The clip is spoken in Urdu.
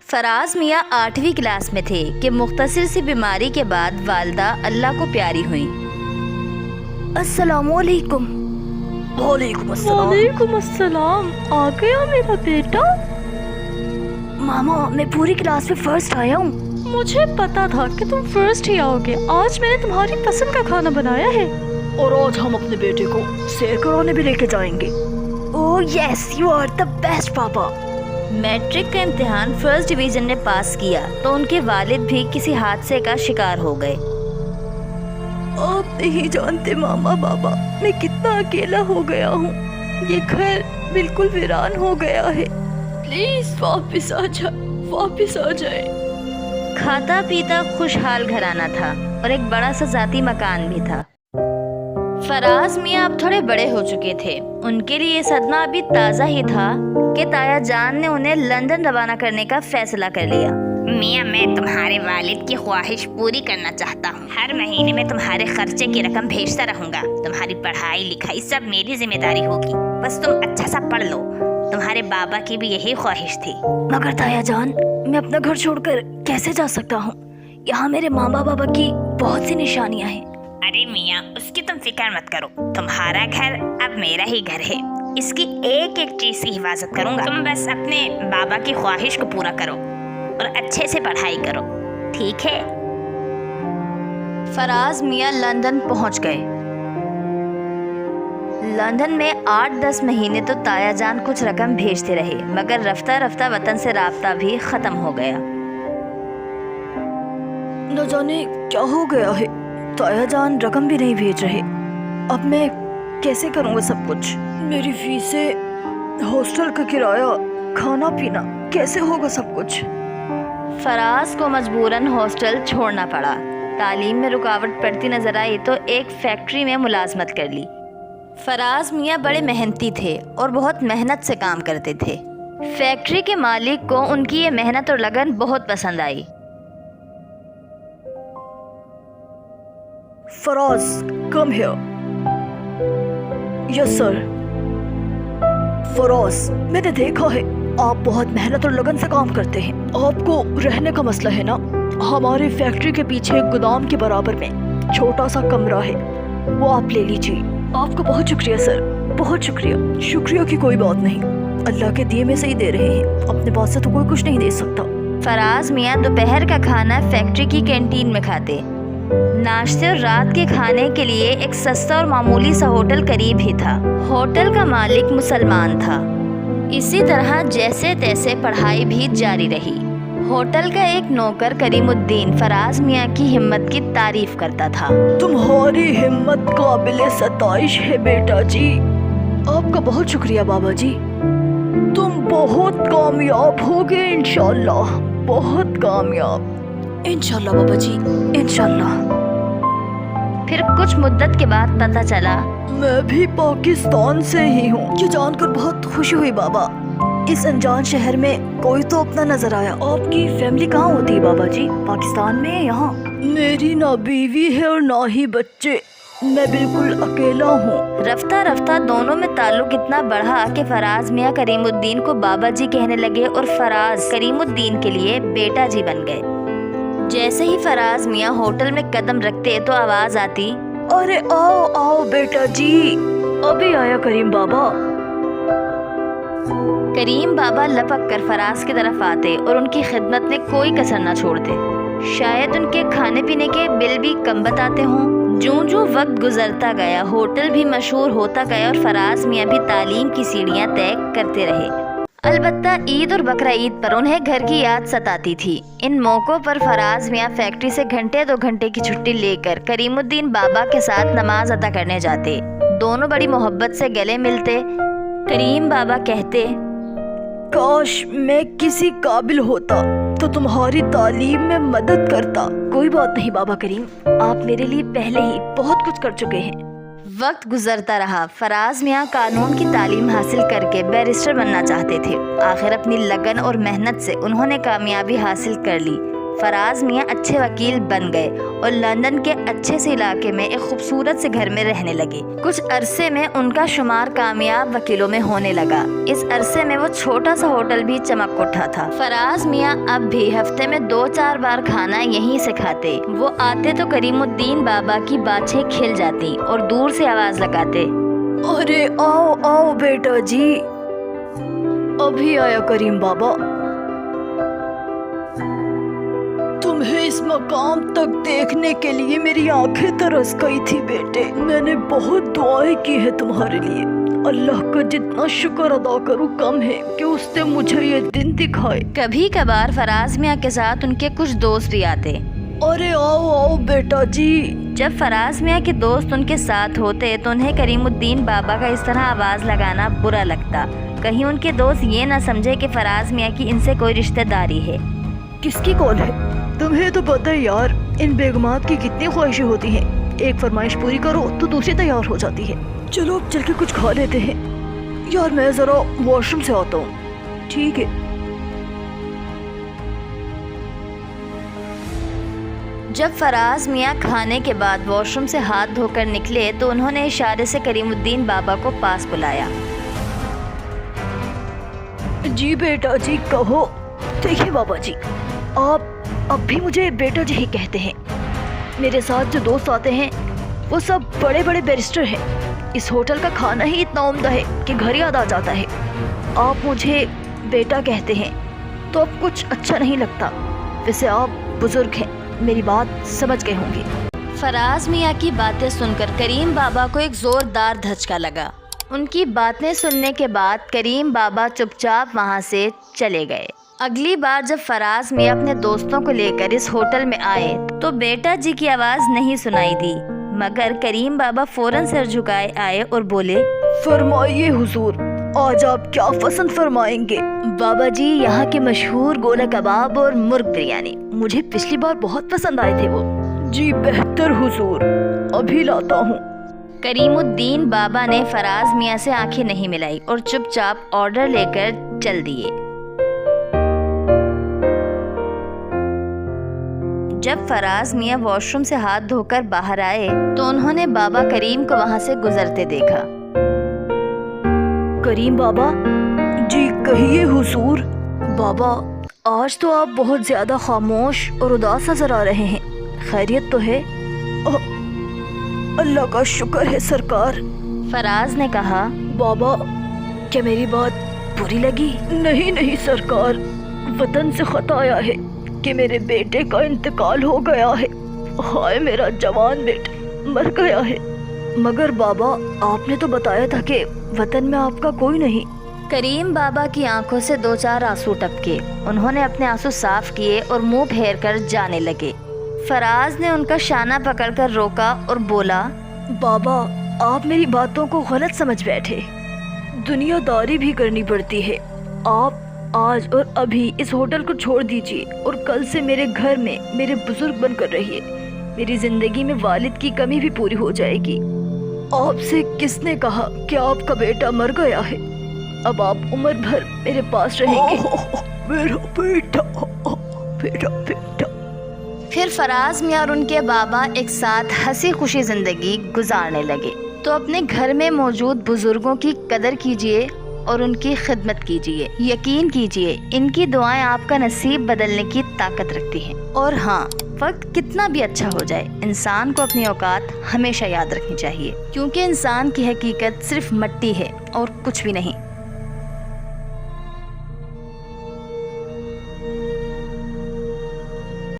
فراز میاں 8ویں کلاس میں تھے کہ مختصر سی بیماری کے بعد والدہ اللہ کو پیاری ہوئیں۔ السلام علیکم۔ وعلیکم السلام۔ وعلیکم السلام۔ آ گیا میرا بیٹا؟ ماما میں پوری کلاس میں فرسٹ آیا ہوں۔ مجھے پتا تھا کہ تم فرسٹ ہی آؤ گے۔ آج میں نے تمہاری پسند کا کھانا بنایا ہے، اور آج ہم اپنے بیٹے کو سیر کرانے بھی لے کے جائیں گے۔ Oh yes, you are the best papa. Matric کا امتحان فرسٹ ڈویژن نے پاس کیا تو ان کے والد بھی کسی حادثے کا شکار ہو گئے۔ آپ نہیں جانتے ماما بابا، میں کتنا اکیلا ہو گیا ہوں۔ یہ گھر بالکل ویران ہو گیا ہے۔ پلیز واپس آ جائے۔ کھاتا پیتا خوشحال گھرانہ تھا اور ایک بڑا سا ذاتی مکان بھی تھا۔ فراز میاں اب تھوڑے بڑے ہو چکے تھے۔ ان کے لیے یہ صدمہ ابھی تازہ ہی تھا کہ تایا جان نے انہیں لندن روانہ کرنے کا فیصلہ کر لیا۔ میاں میں تمہارے والد کی خواہش پوری کرنا چاہتا ہوں۔ ہر مہینے میں تمہارے خرچے کی رقم بھیجتا رہوں گا۔ تمہاری پڑھائی لکھائی سب میری ذمہ داری ہوگی، بس تم اچھا سا پڑھ لو۔ تمہارے بابا کی بھی یہی خواہش تھی۔ مگر تایا جان، میں اپنا گھر چھوڑ کر کیسے جا سکتا ہوں؟ یہاں میرے ماں بابا کی بہت سی نشانیاں ہیں۔ ارے میاں، اس کی تم فکر مت کرو۔ تمہارا گھر اب میرا ہی گھر ہے۔ اس کی ایک ایک چیز کی حفاظت کروں گا۔ تم بس اپنے بابا کی خواہش کو پورا کرو اور اچھے سے پڑھائی کرو، ٹھیک ہے؟ فراز میاں لندن پہنچ گئے۔ لندن میں 8-10 مہینے تو تایا جان کچھ رقم بھیجتے رہے، مگر رفتہ رفتہ وطن سے رابطہ بھی ختم ہو گیا۔ نہ جانے کیا ہو گیا ہے، تایا جان رقم بھی نہیں بھیج رہے۔ اب میں کیسے کروں گا سب کچھ؟ میری فیسیں، ہاسٹل کا کرایہ، کھانا پینا، کیسے ہوگا سب کچھ؟ فراز کو مجبوراً ہاسٹل چھوڑنا پڑا۔ تعلیم میں رکاوٹ پڑتی نظر آئی تو ایک فیکٹری میں ملازمت کر لی۔ فراز میاں بڑے محنتی تھے اور بہت محنت سے کام کرتے تھے۔ فیکٹری کے مالک کو ان کی یہ محنت اور لگن بہت پسند آئی۔ فراز، کم ہیئر۔ یس سر۔ فراز، میں نے دیکھا ہے آپ بہت محنت اور لگن سے کام کرتے ہیں۔ آپ کو رہنے کا مسئلہ ہے نا؟ ہماری فیکٹری کے پیچھے گودام کے برابر میں چھوٹا سا کمرہ ہے، وہ آپ لے لیجیے۔ آپ کا بہت شکریہ سر، بہت شکریہ۔ شکریہ کی کوئی بات نہیں، اللہ کے دیے میں سے ہی دے رہے ہیں، اپنے پاس سے تو کوئی کچھ نہیں دے سکتا۔ فراز میاں دوپہر کا کھانا فیکٹری کی کینٹین میں کھاتے۔ ناشتے اور رات کے کھانے کے لیے ایک سستا اور معمولی سا ہوٹل قریب ہی تھا۔ ہوٹل کا مالک مسلمان تھا۔ اسی طرح جیسے تیسے پڑھائی بھی جاری رہی۔ ہوٹل کا ایک نوکر کریم الدین فراز میاں کی ہمت کی تعریف کرتا تھا۔ تمہاری ہمت قابل ستائش ہے بیٹا جی۔ آپ کا بہت شکریہ بابا جی، تم بہت کامیاب ہوگے انشاءاللہ، بہت کامیاب انشاءاللہ بابا جی، انشاءاللہ۔ پھر کچھ مدت کے بعد پتہ چلا میں بھی پاکستان سے ہی ہوں۔ یہ جان کر بہت خوشی ہوئی بابا۔ اس انجان شہر میں کوئی تو اپنا نظر آیا۔ آپ کی فیملی کہاں ہوتی ہے بابا جی؟ پاکستان میں، یہاں؟ میری نہ بیوی ہے اور نہ ہی بچے، میں بالکل اکیلا ہوں۔ رفتہ رفتہ دونوں میں تعلق اتنا بڑھا کہ فراز میاں کریم الدین کو بابا جی کہنے لگے اور فراز کریم الدین کے لیے بیٹا جی بن گئے۔ جیسے ہی فراز میاں ہوٹل میں قدم رکھتے تو آواز آتی، ارے آؤ آؤ بیٹا جی، ابھی آیا کریم بابا۔ کریم بابا لپک کر فراز کی طرف آتے اور ان کی خدمت میں کوئی کسر نہ چھوڑتے۔ شاید ان کے کھانے پینے کے بل بھی کم بتاتے ہوں۔ جوں جوں وقت گزرتا گیا ہوٹل بھی مشہور ہوتا گیا اور فراز میاں بھی تعلیم کی سیڑھیاں طے کرتے رہے۔ البتہ عید اور بقرہ عید پر انہیں گھر کی یاد ستاتی تھی۔ ان موقعوں پر فراز میاں فیکٹری سے گھنٹے 2 گھنٹے کی چھٹی لے کر کریم الدین بابا کے ساتھ نماز ادا کرنے جاتے۔ دونوں بڑی محبت سے گلے ملتے۔ کریم بابا کہتے، کاش میں کسی قابل ہوتا تو تمہاری تعلیم میں مدد کرتا۔ کوئی بات نہیں بابا کریم، آپ میرے لیے پہلے ہی بہت کچھ کر چکے ہیں۔ وقت گزرتا رہا۔ فراز میاں قانون کی تعلیم حاصل کر کے بیرسٹر بننا چاہتے تھے۔ آخر اپنی لگن اور محنت سے انہوں نے کامیابی حاصل کر لی۔ فراز میاں اچھے وکیل بن گئے اور لندن کے اچھے سے علاقے میں ایک خوبصورت سے گھر میں رہنے لگے۔ کچھ عرصے میں ان کا شمار کامیاب وکیلوں میں ہونے لگا۔ اس عرصے میں وہ چھوٹا سا ہوٹل بھی چمک اٹھا تھا۔ فراز میاں اب بھی ہفتے میں 2-4 بار کھانا یہیں سے کھاتے۔ وہ آتے تو کریم الدین بابا کی باچھیں کھل جاتی اور دور سے آواز لگاتے، ارے آؤ آؤ بیٹا جی، ابھی آیا کریم بابا۔ تمہیں اس مقام تک دیکھنے کے لیے میری آنکھیں ترس گئی تھی بیٹے۔ میں نے بہت دعائیں کی ہے تمہارے لیے۔ اللہ کا جتنا شکر ادا کروں کم ہے کہ اس نے مجھے یہ دن دکھائے۔ کبھی کبھار فراز میاں کے ساتھ ان کے کچھ دوست بھی آتے۔ ارے آؤ آؤ بیٹا جی۔ جب فراز میاں کے دوست ان کے ساتھ ہوتے تو انہیں کریم الدین بابا کا اس طرح آواز لگانا برا لگتا، کہیں ان کے دوست یہ نہ سمجھے کہ فراز میاں کی ان سے کوئی رشتہ داری ہے۔ کس کی کال ہے؟ تمہیں تو پتہ ہے یار، ان بیگمات کی کتنی خواہشیں ہوتی ہیں، ایک فرمائش پوری کرو تو دوسری تیار ہو جاتی ہے۔ چلو اب چل کے کچھ کھا لیتے ہیں۔ یار میں ذرا واش روم سے آتا ہوں۔ ٹھیک ہے۔ جب فراز میاں کھانے کے بعد واش روم سے ہاتھ دھو کر نکلے تو انہوں نے اشارے سے کریم الدین بابا کو پاس بلایا۔ جی بیٹا جی کہو۔ دیکھیے بابا جی، آپ اب بھی مجھے بیٹا جی ہی کہتے ہیں۔ میرے ساتھ جو دوست آتے ہیں وہ سب بڑے بڑے بیرسٹر ہیں۔ اس ہوٹل کا کھانا ہی اتنا عمدہ ہے کہ گھر یاد آ جاتا ہے۔ آپ مجھے بیٹا کہتے ہیں تو اب کچھ اچھا نہیں لگتا۔ ویسے آپ بزرگ ہیں، میری بات سمجھ گئے ہوں گے۔ فراز میاں کی باتیں سن کر کریم بابا کو ایک زوردار دھچکا لگا۔ ان کی باتیں سننے کے بعد کریم بابا چپ چاپ وہاں سے چلے گئے۔ اگلی بار جب فراز میاں اپنے دوستوں کو لے کر اس ہوٹل میں آئے تو بیٹا جی کی آواز نہیں سنائی دی، مگر کریم بابا فوراً سر جھکائے آئے اور بولے، فرمائیے حضور، آج آپ کیا پسند فرمائیں گے؟ بابا جی یہاں کے مشہور گولا کباب اور مرغ بریانی، مجھے پچھلی بار بہت پسند آئے تھے وہ۔ جی بہتر حضور، ابھی لاتا ہوں۔ کریم الدین بابا نے فراز میاں سے آنکھیں نہیں ملائی اور چپ چاپ آرڈر لے کر چل دیے۔ جب فراز میاں واش روم سے ہاتھ دھو کر باہر آئے تو انہوں نے بابا کریم کو وہاں سے گزرتے دیکھا۔ کریم بابا جی کہیے حضور۔ بابا آج تو آپ بہت زیادہ خاموش اور اداس نظر آ رہے ہیں، خیریت تو ہے؟ اللہ کا شکر ہے سرکار۔ فراز نے کہا، بابا کیا میری بات بری لگی؟ نہیں سرکار، وطن سے خط آیا ہے کہ میرے بیٹے کا انتقال ہو گیا ہے۔ ہائے میرا جوان بیٹا مر گیا ہے۔ مگر بابا آپ نے تو بتایا تھا کہ وطن میں آپ کا کوئی نہیں۔ کریم بابا کی آنکھوں سے 2-4 آنسو ٹپکے۔ انہوں نے اپنے آنسو صاف کیے اور منہ پھیر کر جانے لگے۔ فراز نے ان کا شانہ پکڑ کر روکا اور بولا، بابا آپ میری باتوں کو غلط سمجھ بیٹھے، دنیا داری بھی کرنی پڑتی ہے۔ آپ آج اور ابھی اس ہوٹل کو چھوڑ دیجیے اور کل سے میرے گھر میں میرے بزرگ بن کر رہیے۔ میری زندگی میں والد کی کمی بھی پوری ہو جائے گی۔ آپ سے کس نے کہا کہ آپ کا بیٹا مر گیا ہے؟ اب آپ عمر بھر میرے پاس رہیں گے۔ میرا بیٹا۔ پھر فراز میاں اور ان کے بابا ایک ساتھ ہنسی خوشی زندگی گزارنے لگے۔ تو اپنے گھر میں موجود بزرگوں کی قدر کیجیے اور ان کی خدمت کیجیے۔ یقین کیجیے ان کی دعائیں آپ کا نصیب بدلنے کی طاقت رکھتی ہیں۔ اور ہاں، وقت کتنا بھی اچھا ہو جائے، انسان کو اپنی اوقات ہمیشہ یاد رکھنی چاہیے، کیونکہ انسان کی حقیقت صرف مٹی ہے اور کچھ بھی نہیں۔